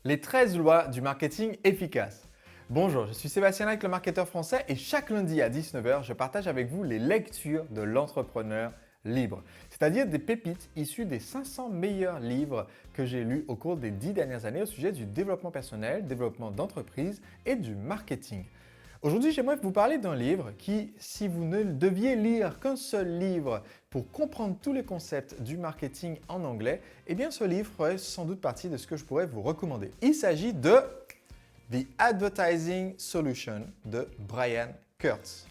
Les 13 lois du marketing efficace. Bonjour, je suis Sébastien Lac, le marketeur français et chaque lundi à 19 h, je partage avec vous les lectures de l'entrepreneur libre, c'est-à-dire des pépites issues des 500 meilleurs livres que j'ai lus au cours des 10 dernières années au sujet du développement personnel, développement d'entreprise et du marketing. Aujourd'hui, j'aimerais vous parler d'un livre qui, si vous ne deviez lire qu'un seul livre pour comprendre tous les concepts du marketing en anglais, eh bien ce livre ferait sans doute partie de ce que je pourrais vous recommander. Il s'agit de The Advertising Solution de Brian Kurtz.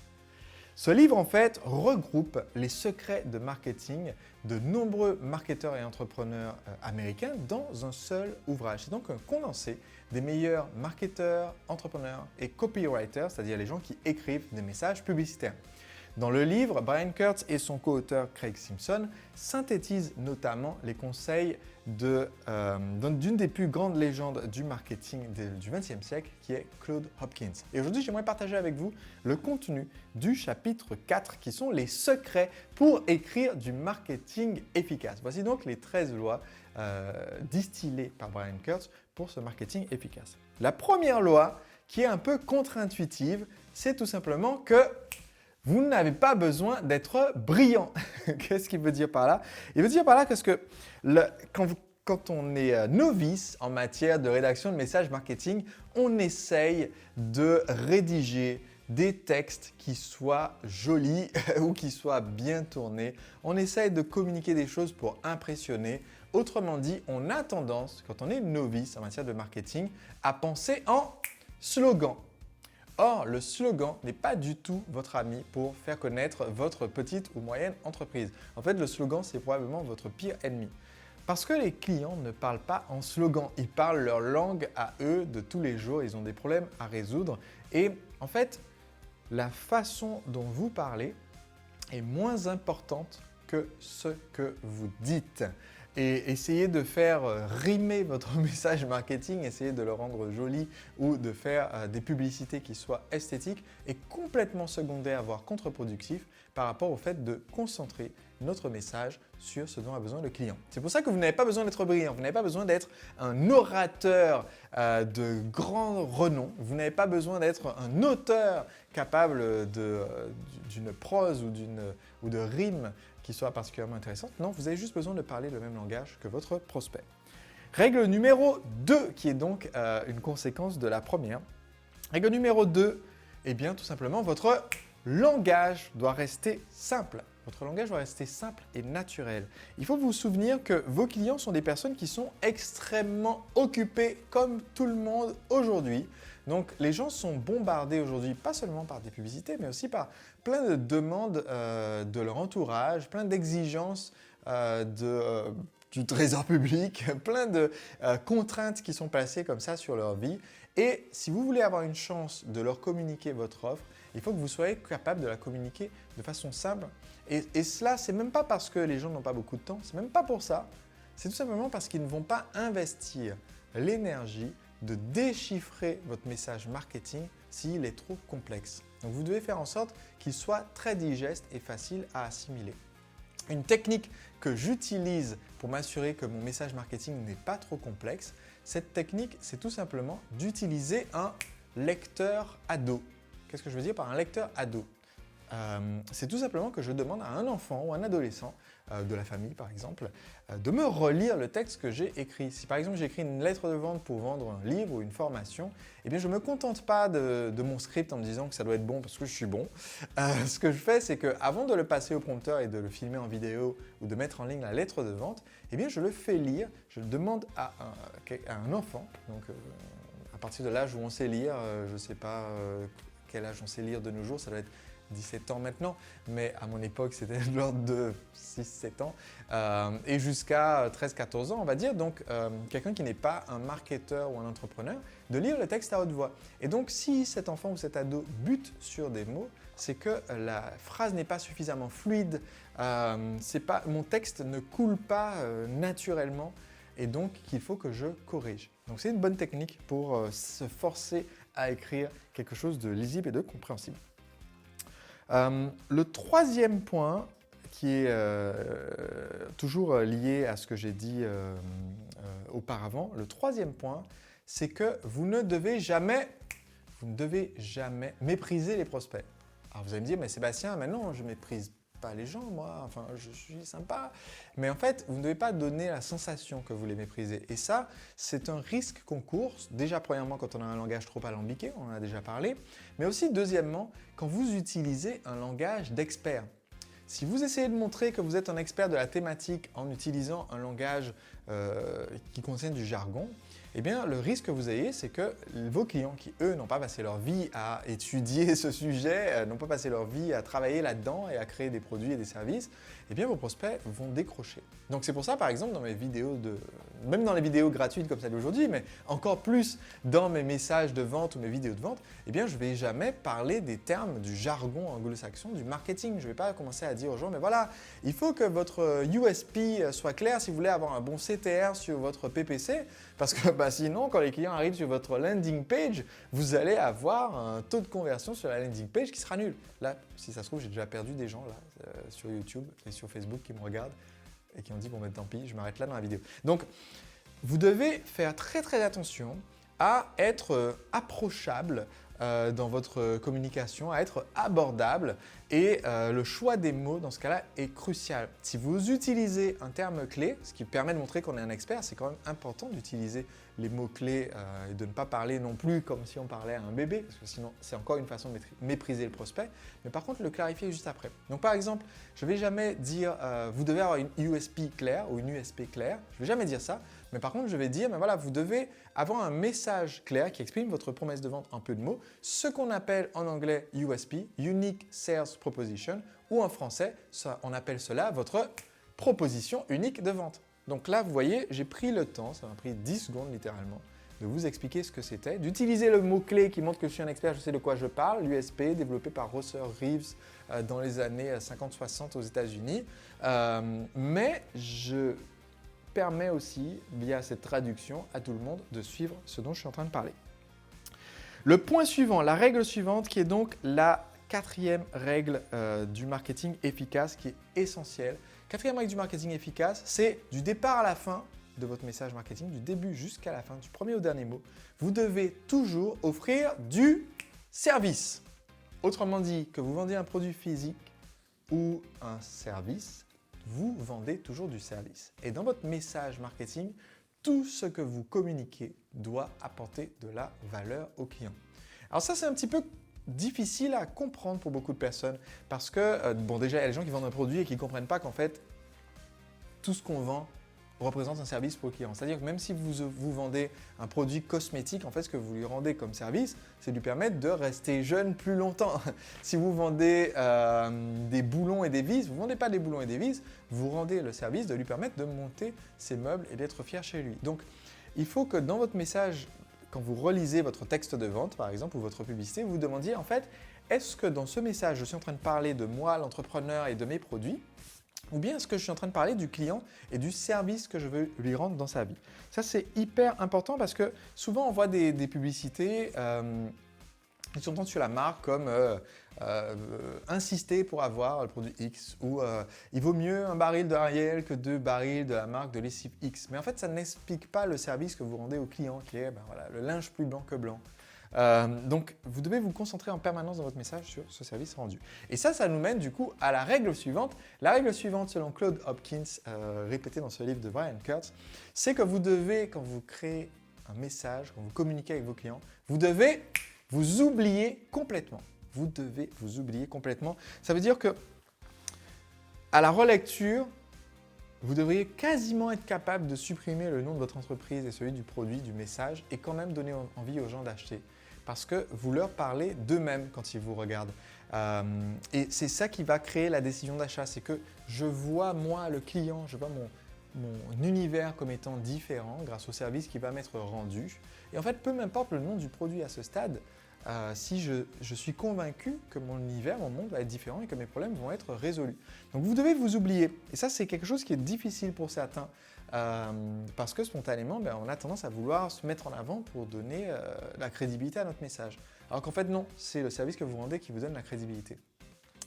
Ce livre, en fait, regroupe les secrets de marketing de nombreux marketeurs et entrepreneurs américains dans un seul ouvrage. C'est donc un condensé des meilleurs marketeurs, entrepreneurs et copywriters, c'est-à-dire les gens qui écrivent des messages publicitaires. Dans le livre, Brian Kurtz et son co-auteur Craig Simpson synthétisent notamment les conseils d'une des plus grandes légendes du marketing du XXe siècle, qui est Claude Hopkins. Et aujourd'hui, j'aimerais partager avec vous le contenu du chapitre 4, qui sont les secrets pour écrire du marketing efficace. Voici donc les 13 lois distillées par Brian Kurtz pour ce marketing efficace. La première loi, qui est un peu contre-intuitive, c'est tout simplement que vous n'avez pas besoin d'être brillant. Qu'est-ce qu'il veut dire par là? Il veut dire par là que quand on est novice en matière de rédaction de messages marketing, on essaye de rédiger des textes qui soient jolis ou qui soient bien tournés. On essaye de communiquer des choses pour impressionner. Autrement dit, on a tendance, quand on est novice en matière de marketing, à penser en slogan. Or, le slogan n'est pas du tout votre ami pour faire connaître votre petite ou moyenne entreprise. En fait, le slogan, c'est probablement votre pire ennemi. Parce que les clients ne parlent pas en slogan, ils parlent leur langue à eux de tous les jours, ils ont des problèmes à résoudre. Et en fait, la façon dont vous parlez est moins importante que ce que vous dites. Et essayez de faire rimer votre message marketing, essayez de le rendre joli ou de faire des publicités qui soient esthétiques est complètement secondaire, voire contre-productif par rapport au fait de concentrer notre message sur ce dont a besoin le client. C'est pour ça que vous n'avez pas besoin d'être brillant, vous n'avez pas besoin d'être un orateur de grand renom, vous n'avez pas besoin d'être un auteur capable d'une prose ou de rimes qui soit particulièrement intéressante. Non, vous avez juste besoin de parler le même langage que votre prospect. Règle numéro 2, qui est donc une conséquence de la première. Règle numéro 2, eh bien tout simplement, votre langage doit rester simple. Votre langage doit rester simple et naturel. Il faut vous souvenir que vos clients sont des personnes qui sont extrêmement occupées comme tout le monde aujourd'hui. Donc les gens sont bombardés aujourd'hui, pas seulement par des publicités, mais aussi par plein de demandes de leur entourage, plein d'exigences du trésor public, plein de contraintes qui sont placées comme ça sur leur vie. Et si vous voulez avoir une chance de leur communiquer votre offre, il faut que vous soyez capable de la communiquer de façon simple. Et cela, c'est même pas parce que les gens n'ont pas beaucoup de temps, c'est même pas pour ça. C'est tout simplement parce qu'ils ne vont pas investir l'énergie de déchiffrer votre message marketing s'il est trop complexe. Donc vous devez faire en sorte qu'il soit très digeste et facile à assimiler. Une technique que j'utilise pour m'assurer que mon message marketing n'est pas trop complexe, cette technique, c'est tout simplement d'utiliser un lecteur ado. Qu'est-ce que je veux dire par un lecteur ado? C'est tout simplement que je demande à un enfant ou un adolescent de la famille par exemple de me relire le texte que j'ai écrit. Si par exemple j'ai écrit une lettre de vente pour vendre un livre ou une formation, eh bien je ne me contente pas de mon script en me disant que ça doit être bon parce que je suis bon. Ce que je fais, c'est qu'avant de le passer au prompteur et de le filmer en vidéo ou de mettre en ligne la lettre de vente, eh bien je le fais lire, je le demande à un enfant, donc à partir de l'âge où on sait lire, je ne sais pas quel âge on sait lire de nos jours, ça doit être 17 ans maintenant, mais à mon époque, c'était de l'ordre de 6-7 ans, et jusqu'à 13-14 ans, on va dire. Donc, quelqu'un qui n'est pas un marketeur ou un entrepreneur, de lire le texte à haute voix. Et donc, si cet enfant ou cet ado bute sur des mots, c'est que la phrase n'est pas suffisamment fluide, mon texte ne coule pas naturellement, et donc qu'il faut que je corrige. Donc, c'est une bonne technique pour se forcer à écrire quelque chose de lisible et de compréhensible. Le troisième point, qui est toujours lié à ce que j'ai dit auparavant, le troisième point, c'est que vous ne devez jamais mépriser les prospects. Alors vous allez me dire, mais Sébastien, mais non, je ne méprise pas les gens, moi, enfin, je suis sympa. Mais en fait, vous ne devez pas donner la sensation que vous les méprisez. Et ça, c'est un risque qu'on court, déjà premièrement quand on a un langage trop alambiqué, on en a déjà parlé, mais aussi deuxièmement, quand vous utilisez un langage d'expert. Si vous essayez de montrer que vous êtes un expert de la thématique en utilisant un langage qui contient du jargon, eh bien, le risque que vous ayez, c'est que vos clients qui, eux, n'ont pas passé leur vie à étudier ce sujet, n'ont pas passé leur vie à travailler là-dedans et à créer des produits et des services, eh bien, vos prospects vont décrocher. Donc, c'est pour ça, par exemple, dans mes vidéos même dans les vidéos gratuites comme celle d'aujourd'hui, mais encore plus dans mes messages de vente ou mes vidéos de vente, eh bien, je ne vais jamais parler des termes du jargon anglo-saxon, du marketing. Je ne vais pas commencer à dire aux gens, mais voilà, il faut que votre USP soit clair si vous voulez avoir un bon CTR sur votre PPC, parce que sinon, quand les clients arrivent sur votre landing page, vous allez avoir un taux de conversion sur la landing page qui sera nul. Là, si ça se trouve, j'ai déjà perdu des gens là, sur YouTube et sur Facebook qui me regardent et qui ont dit, bon, ben, tant pis, je m'arrête là dans la vidéo. Donc, vous devez faire très très attention à être approchable dans votre communication, à être abordable et le choix des mots dans ce cas-là est crucial. Si vous utilisez un terme clé, ce qui permet de montrer qu'on est un expert, c'est quand même important d'utiliser les mots-clés et de ne pas parler non plus comme si on parlait à un bébé, parce que sinon c'est encore une façon de mépriser le prospect, mais par contre le clarifier juste après. Donc par exemple, je ne vais jamais dire vous devez avoir une USP claire ou une USP claire, je ne vais jamais dire ça, mais par contre je vais dire voilà, vous devez avoir un message clair qui exprime votre promesse de vente en peu de mots, ce qu'on appelle en anglais USP, Unique Sales Proposition, ou en français, on appelle cela votre proposition unique de vente. Donc là, vous voyez, j'ai pris le temps, ça m'a pris 10 secondes littéralement, de vous expliquer ce que c'était, d'utiliser le mot-clé qui montre que je suis un expert, je sais de quoi je parle, l'USP, développé par Russell Reeves dans les années 50-60 aux États-Unis. Mais je permets aussi, via cette traduction, à tout le monde de suivre ce dont je suis en train de parler. Le point suivant, la règle suivante, qui est donc la quatrième règle du marketing efficace, qui est essentielle. Quatrième règle du marketing efficace, c'est du départ à la fin de votre message marketing, du début jusqu'à la fin, du premier au dernier mot, vous devez toujours offrir du service. Autrement dit, que vous vendiez un produit physique ou un service, vous vendez toujours du service. Et dans votre message marketing, tout ce que vous communiquez doit apporter de la valeur au client. Alors ça, c'est un petit peu difficile à comprendre pour beaucoup de personnes parce que, déjà, il y a des gens qui vendent un produit et qui ne comprennent pas qu'en fait, tout ce qu'on vend représente un service pour le client. C'est-à-dire que même si vous vendez un produit cosmétique, en fait, ce que vous lui rendez comme service, c'est de lui permettre de rester jeune plus longtemps. Si vous vendez des boulons et des vis, vous ne vendez pas des boulons et des vis, vous rendez le service de lui permettre de monter ses meubles et d'être fier chez lui. Donc, il faut que dans votre message, quand vous relisez votre texte de vente, par exemple, ou votre publicité, vous vous demandiez en fait, est-ce que dans ce message, je suis en train de parler de moi, l'entrepreneur, et de mes produits, ou bien est-ce que je suis en train de parler du client et du service que je veux lui rendre dans sa vie? Ça, c'est hyper important parce que souvent, on voit des publicités qui sont sur la marque comme insister pour avoir le produit X ou il vaut mieux un baril de Ariel que 2 barils de la marque de lessive X. Mais en fait, ça n'explique pas le service que vous rendez au client qui est le linge plus blanc que blanc. Donc, vous devez vous concentrer en permanence dans votre message sur ce service rendu. Et ça nous mène du coup à la règle suivante. La règle suivante, selon Claude Hopkins, répétée dans ce livre de Brian Kurtz, c'est que vous devez, quand vous créez un message, quand vous communiquez avec vos clients, vous devez vous oublier complètement. Vous devez vous oublier complètement. Ça veut dire que à la relecture, vous devriez quasiment être capable de supprimer le nom de votre entreprise et celui du produit, du message, et quand même donner envie aux gens d'acheter. Parce que vous leur parlez d'eux-mêmes quand ils vous regardent. Et c'est ça qui va créer la décision d'achat. C'est que je vois, moi, le client, je vois mon univers comme étant différent grâce au service qui va m'être rendu. Et en fait, peu m'importe le nom du produit à ce stade, si je suis convaincu que mon univers, mon monde va être différent et que mes problèmes vont être résolus. Donc vous devez vous oublier. Et ça, c'est quelque chose qui est difficile pour certains parce que spontanément, on a tendance à vouloir se mettre en avant pour donner la crédibilité à notre message. Alors qu'en fait, non, c'est le service que vous rendez qui vous donne la crédibilité.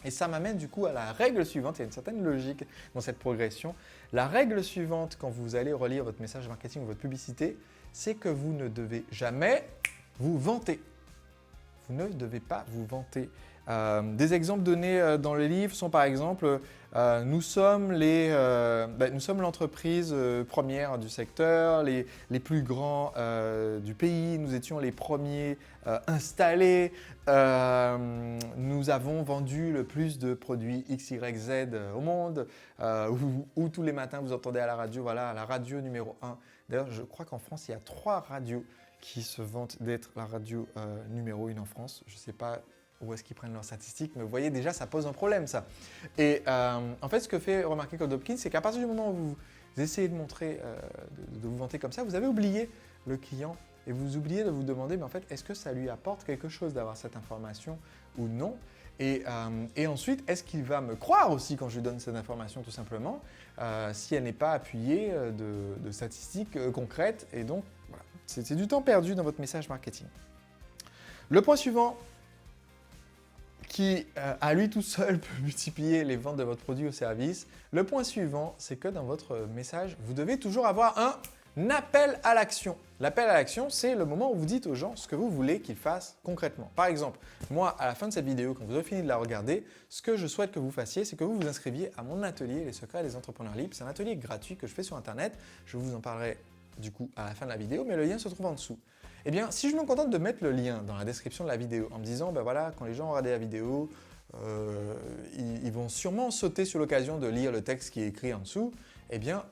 Et ça m'amène du coup à la règle suivante, il y a une certaine logique dans cette progression. La règle suivante, quand vous allez relire votre message marketing ou votre publicité, c'est que vous ne devez jamais vous vanter. Vous ne devez pas vous vanter. Des exemples donnés dans le livre sont par exemple, nous sommes l'entreprise première du secteur, les plus grands du pays, nous étions les premiers installés, nous avons vendu le plus de produits XYZ au monde, où tous les matins vous entendez à la radio, voilà, la radio numéro 1. D'ailleurs, je crois qu'en France, il y a 3 radios qui se vantent d'être la radio numéro 1 en France. Je ne sais pas où est-ce qu'ils prennent leurs statistiques, mais vous voyez déjà, ça pose un problème ça. Et en fait, ce que fait remarquer Claude Hopkins, c'est qu'à partir du moment où vous essayez de montrer, de vous vanter comme ça, vous avez oublié le client et vous oubliez de vous demander, mais en fait, est-ce que ça lui apporte quelque chose d'avoir cette information ou non ? Et ensuite, est-ce qu'il va me croire aussi quand je lui donne cette information tout simplement, si elle n'est pas appuyée de statistiques concrètes. Et donc, voilà, c'est du temps perdu dans votre message marketing. Le point suivant, qui à lui tout seul peut multiplier les ventes de votre produit ou service. Le point suivant, c'est que dans votre message, vous devez toujours avoir un appel à l'action. L'appel à l'action, c'est le moment où vous dites aux gens ce que vous voulez qu'ils fassent concrètement. Par exemple, moi, à la fin de cette vidéo, quand vous aurez fini de la regarder, ce que je souhaite que vous fassiez, c'est que vous vous inscriviez à mon atelier Les secrets des entrepreneurs libres. C'est un atelier gratuit que je fais sur Internet. Je vous en parlerai du coup à la fin de la vidéo, mais le lien se trouve en dessous. Eh bien, si je me contente de mettre le lien dans la description de la vidéo en me disant, ben voilà, quand les gens regardent la vidéo, ils vont sûrement sauter sur l'occasion de lire le texte qui est écrit en dessous, eh bien,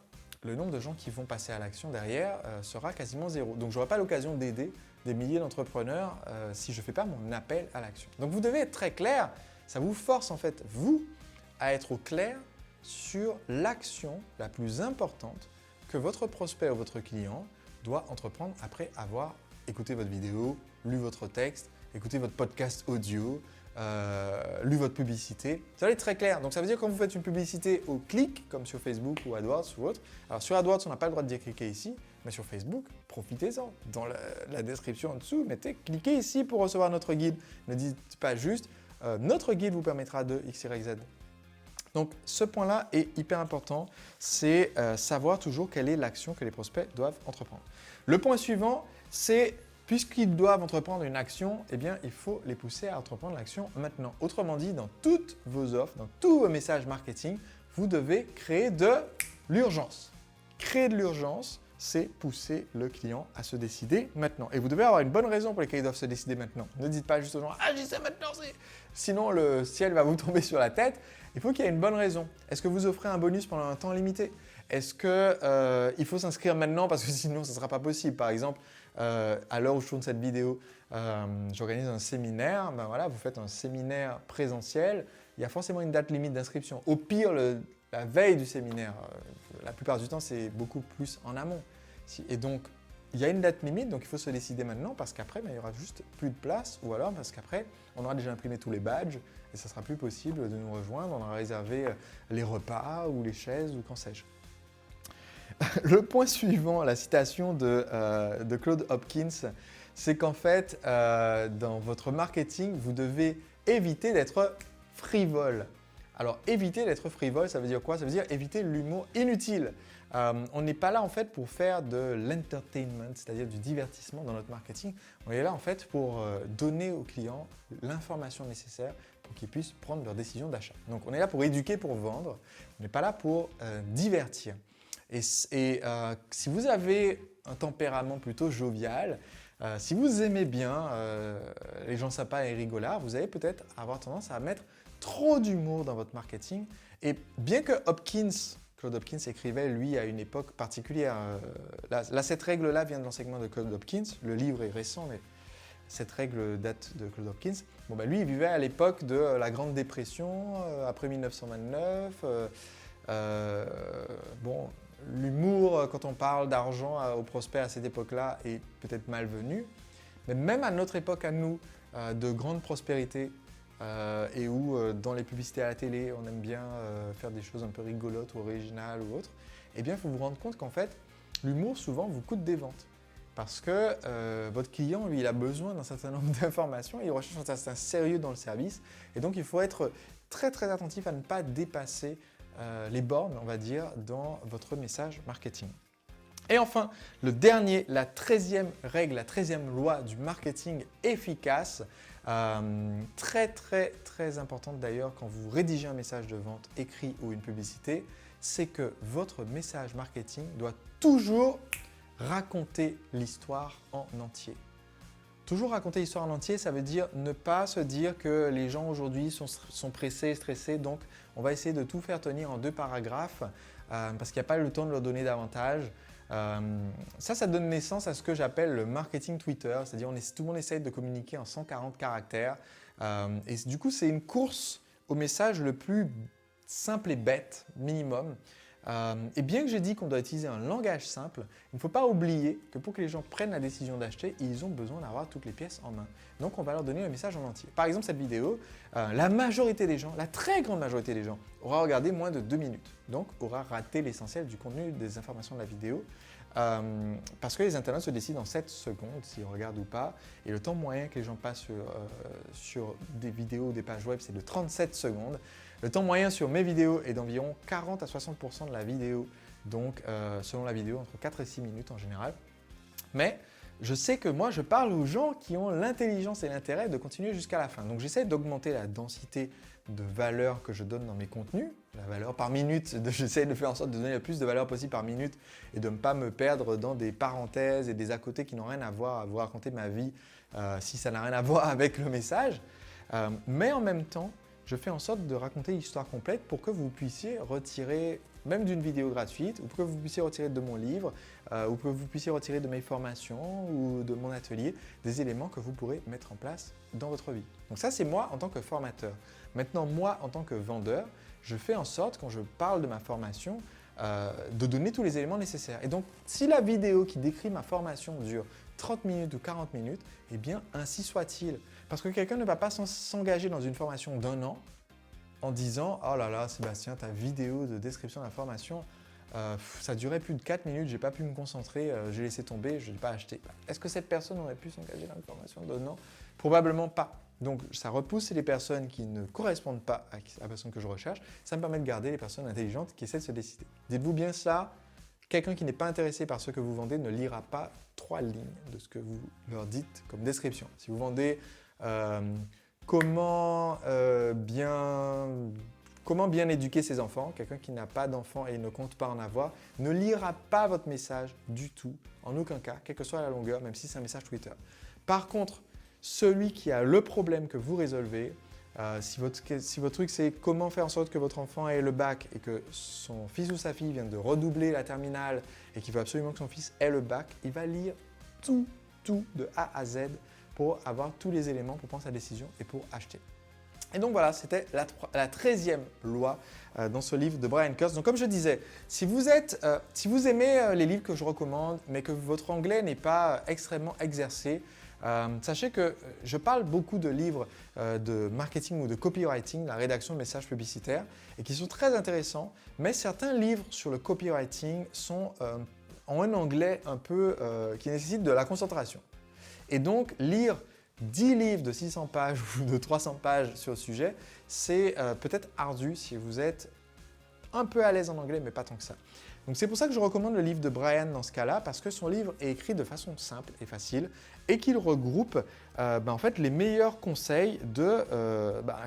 le nombre de gens qui vont passer à l'action derrière sera quasiment 0. Donc, je n'aurai pas l'occasion d'aider des milliers d'entrepreneurs si je ne fais pas mon appel à l'action. Donc, vous devez être très clair. Ça vous force en fait, vous, à être au clair sur l'action la plus importante que votre prospect ou votre client doit entreprendre après avoir écouté votre vidéo, lu votre texte, écouté votre podcast audio, lu votre publicité. Ça va être très clair. Donc ça veut dire que quand vous faites une publicité au clic, comme sur Facebook ou AdWords ou autre, alors sur AdWords, on n'a pas le droit de dire cliquer ici, mais sur Facebook, profitez-en. Dans la description en dessous, mettez cliquez ici pour recevoir notre guide. Ne dites pas juste notre guide vous permettra de XYZ. Donc ce point-là est hyper important, c'est savoir toujours quelle est l'action que les prospects doivent entreprendre. Le point suivant, c'est puisqu'ils doivent entreprendre une action, eh bien il faut les pousser à entreprendre l'action maintenant. Autrement dit, dans toutes vos offres, dans tous vos messages marketing, vous devez créer de l'urgence. Créer de l'urgence, c'est pousser le client à se décider maintenant. Et vous devez avoir une bonne raison pour laquelle ils doivent se décider maintenant. Ne dites pas juste aux gens « Ah, j'y sais maintenant !» Sinon, le ciel va vous tomber sur la tête. Il faut qu'il y ait une bonne raison. Est-ce que vous offrez un bonus pendant un temps limité? Est-ce qu'il faut s'inscrire maintenant parce que sinon, ce ne sera pas possible? Par exemple, à l'heure où je tourne cette vidéo, j'organise un séminaire. Ben voilà, vous faites un séminaire présentiel. Il y a forcément une date limite d'inscription. Au pire, la veille du séminaire, la plupart du temps, c'est beaucoup plus en amont. Et donc, il y a une date limite, donc il faut se décider maintenant parce qu'après, il n'y aura juste plus de place ou alors parce qu'après, on aura déjà imprimé tous les badges et ça ne sera plus possible de nous rejoindre. On aura réservé les repas ou les chaises ou qu'en sais-je. Le point suivant, la citation de Claude Hopkins, c'est qu'en fait, dans votre marketing, vous devez éviter d'être frivole. Alors, éviter d'être frivole, ça veut dire quoi? Ça veut dire éviter l'humour inutile. On n'est pas là en fait pour faire de l'entertainment, c'est-à-dire du divertissement dans notre marketing. On est là en fait pour donner aux clients l'information nécessaire pour qu'ils puissent prendre leur décision d'achat. Donc, on est là pour éduquer, pour vendre. On n'est pas là pour divertir. Et si vous avez un tempérament plutôt jovial, si vous aimez bien les gens sympas et rigolards, vous allez peut-être avoir tendance à mettre trop d'humour dans votre marketing. Et bien que Claude Hopkins écrivait, lui, à une époque particulière, là cette règle-là vient de l'enseignement de Claude Hopkins, le livre est récent, mais cette règle date de Claude Hopkins. Bon, lui, il vivait à l'époque de la Grande Dépression, après 1929. L'humour, quand on parle d'argent aux prospects à cette époque-là, est peut-être malvenu. Mais même à notre époque, à nous, de grande prospérité, et où dans les publicités à la télé, on aime bien faire des choses un peu rigolotes ou originales ou autres, eh bien, il faut vous rendre compte qu'en fait, l'humour, souvent, vous coûte des ventes. Parce que votre client, lui, il a besoin d'un certain nombre d'informations, il recherche un certain sérieux dans le service. Et donc, il faut être très, très attentif à ne pas dépasser les bornes, on va dire, dans votre message marketing. Et enfin, le dernier, la 13e règle, la 13e loi du marketing efficace, très importante d'ailleurs quand vous rédigez un message de vente écrit ou une publicité, c'est que votre message marketing doit toujours raconter l'histoire en entier. Toujours raconter l'histoire en entier, ça veut dire ne pas se dire que les gens aujourd'hui sont pressés, stressés, donc on va essayer de tout faire tenir en 2 paragraphes parce qu'il n'y a pas le temps de leur donner davantage. Ça donne naissance à ce que j'appelle le marketing Twitter, c'est-à-dire tout le monde essaye de communiquer en 140 caractères et du coup c'est une course au message le plus simple et bête, minimum. Et bien que j'ai dit qu'on doit utiliser un langage simple, il ne faut pas oublier que pour que les gens prennent la décision d'acheter, ils ont besoin d'avoir toutes les pièces en main. Donc on va leur donner le message en entier. Par exemple, cette vidéo, la majorité des gens, la très grande majorité des gens, aura regardé moins de 2 minutes. Donc aura raté l'essentiel du contenu des informations de la vidéo. Parce que les internautes se décident en 7 secondes s'ils regardent ou pas. Et le temps moyen que les gens passent sur des vidéos ou des pages web, c'est de 37 secondes. Le temps moyen sur mes vidéos est d'environ 40 à 60% de la vidéo, donc selon la vidéo, entre 4 et 6 minutes en général. Mais je sais que moi, je parle aux gens qui ont l'intelligence et l'intérêt de continuer jusqu'à la fin. Donc j'essaie d'augmenter la densité de valeur que je donne dans mes contenus, la valeur par minute, j'essaie de faire en sorte de donner le plus de valeur possible par minute et de ne pas me perdre dans des parenthèses et des à côté qui n'ont rien à voir à vous raconter ma vie si ça n'a rien à voir avec le message. Mais en même temps, je fais en sorte de raconter l'histoire complète pour que vous puissiez retirer, même d'une vidéo gratuite, ou pour que vous puissiez retirer de mon livre, ou que vous puissiez retirer de mes formations ou de mon atelier, des éléments que vous pourrez mettre en place dans votre vie. Donc ça, c'est moi en tant que formateur. Maintenant, moi, en tant que vendeur, je fais en sorte, quand je parle de ma formation, de donner tous les éléments nécessaires. Et donc, si la vidéo qui décrit ma formation dure 30 minutes ou 40 minutes, eh bien, ainsi soit-il. Parce que quelqu'un ne va pas s'engager dans une formation d'1 an en disant « Oh là là, Sébastien, ta vidéo de description de la formation, ça durait plus de 4 minutes, je n'ai pas pu me concentrer, j'ai laissé tomber, je n'ai pas acheté. » Est-ce que cette personne aurait pu s'engager dans une formation d'1 an? Probablement pas. Donc, ça repousse les personnes qui ne correspondent pas à la personne que je recherche. Ça me permet de garder les personnes intelligentes qui essaient de se décider. Dites-vous bien ça, quelqu'un qui n'est pas intéressé par ce que vous vendez ne lira pas 3 lignes de ce que vous leur dites comme description. Si vous vendez comment bien éduquer ses enfants, quelqu'un qui n'a pas d'enfants et ne compte pas en avoir, ne lira pas votre message du tout, en aucun cas, quelle que soit la longueur, même si c'est un message Twitter. Par contre, celui qui a le problème que vous résolvez, si votre truc c'est comment faire en sorte que votre enfant ait le bac et que son fils ou sa fille vient de redoubler la terminale et qu'il veut absolument que son fils ait le bac, il va lire tout de A à Z pour avoir tous les éléments pour prendre sa décision et pour acheter. Et donc voilà, c'était la 13e loi dans ce livre de Brian Kurtz. Donc comme je disais, si vous aimez les livres que je recommande, mais que votre anglais n'est pas extrêmement exercé, sachez que je parle beaucoup de livres de marketing ou de copywriting, la rédaction de messages publicitaires, et qui sont très intéressants, mais certains livres sur le copywriting ont un anglais un peu qui nécessite de la concentration. Et donc, lire 10 livres de 600 pages ou de 300 pages sur le sujet, c'est peut-être ardu si vous êtes un peu à l'aise en anglais, mais pas tant que ça. Donc c'est pour ça que je recommande le livre de Brian dans ce cas-là, parce que son livre est écrit de façon simple et facile et qu'il regroupe en fait, les meilleurs conseils de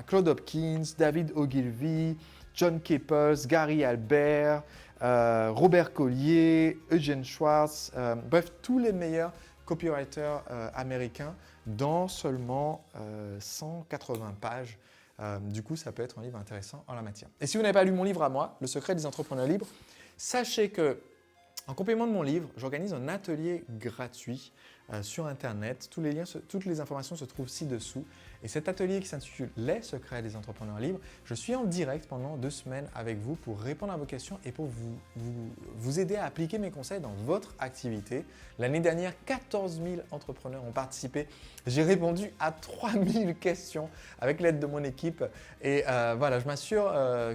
Claude Hopkins, David Ogilvy, John Caples, Gary Albert, Robert Collier, Eugene Schwartz, bref, tous les meilleurs copywriters américains dans seulement 180 pages. Du coup, ça peut être un livre intéressant en la matière. Et si vous n'avez pas lu mon livre à moi, Le secret des entrepreneurs libres, sachez que en complément de mon livre, j'organise un atelier gratuit sur Internet. Toutes les informations se trouvent ci-dessous. Et cet atelier qui s'intitule « Les secrets des entrepreneurs libres », je suis en direct pendant 2 semaines avec vous pour répondre à vos questions et pour vous aider à appliquer mes conseils dans votre activité. L'année dernière, 14 000 entrepreneurs ont participé. J'ai répondu à 3 000 questions avec l'aide de mon équipe. Et voilà, je m'assure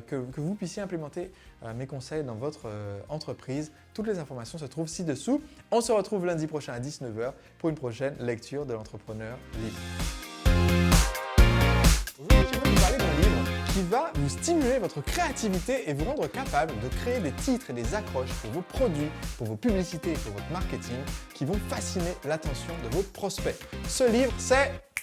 que vous puissiez implémenter mes conseils dans votre entreprise. Toutes les informations se trouvent ci-dessous. On se retrouve lundi prochain à 19 h pour une prochaine lecture de l'entrepreneur libre. Aujourd'hui, je vais vous parler d'un livre qui va vous stimuler votre créativité et vous rendre capable de créer des titres et des accroches pour vos produits, pour vos publicités et pour votre marketing qui vont fasciner l'attention de vos prospects. Ce livre, c'est